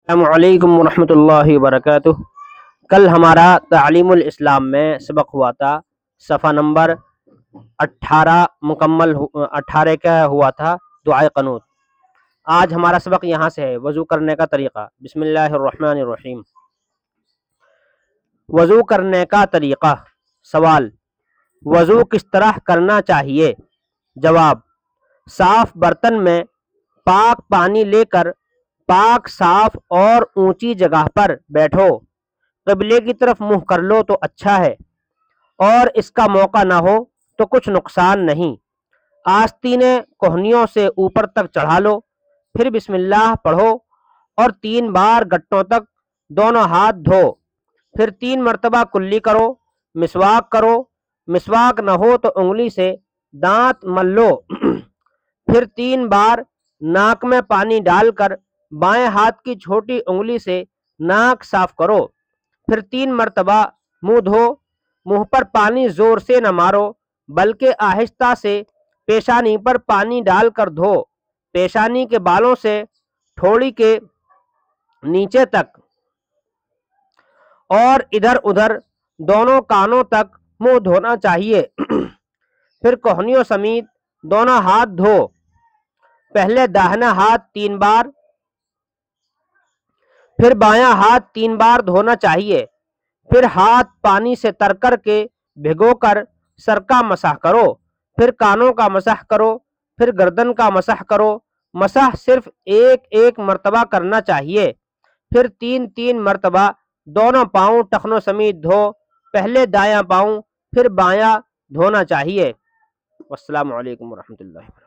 السلام علیکم ورحمۃ اللہ وبرکاتہ۔ کل ہمارا تعلیم الاسلام میں سبق ہوا تھا، صفحہ نمبر 18 کا ہوا تھا دعائے قنوت۔ آج ہمارا سبق یہاں سے ہے، وضو کرنے کا طریقہ۔ بسم اللہ الرحمن الرحیم۔ وضو کرنے کا طریقہ۔ سوال: وضو کس طرح کرنا چاہیے؟ جواب: صاف برتن میں پاک پانی لے کر پاک، صاف اور اونچی جگہ پر بیٹھو، قبلے کی طرف منہ کر لو تو اچھا ہے، اور اس کا موقع نہ ہو تو کچھ نقصان نہیں۔ آستینیں کوہنیوں سے اوپر تک چڑھا لو، پھر بسم اللہ پڑھو اور 3 بار گٹوں تک دونوں ہاتھ دھو، پھر 3 مرتبہ کلی کرو، کرو، مسواک نہ ہو تو انگلی سے دانت مل لو، پھر 3 بار ناک میں پانی ڈال کر بائیں ہاتھ کی چھوٹی انگلی سے ناک صاف کرو، پھر 3 مرتبہ منہ دھو۔ منہ پر پانی زور سے نہ مارو بلکہ آہستہ سے پیشانی پر پانی ڈال کر دھو، پیشانی کے بالوں سے ٹھوڑی کے نیچے تک اور ادھر ادھر دونوں کانوں تک منہ دھونا چاہیے۔ پھر کوہنیوں سمیت دونوں ہاتھ دھو، پہلے داہنا ہاتھ 3 بار، پھر بایاں ہاتھ 3 بار دھونا چاہیے، پھر ہاتھ پانی سے تر کر کے بھگو کر سر کا مسح کرو، پھر کانوں کا مسح کرو، پھر گردن کا مسح کرو۔ مسح صرف ایک مرتبہ کرنا چاہیے، پھر 3 مرتبہ دونوں پاؤں ٹخنوں سمیت دھو، پہلے دایاں پاؤں پھر بایاں دھونا چاہیے۔ والسلام علیکم ورحمۃ اللہ۔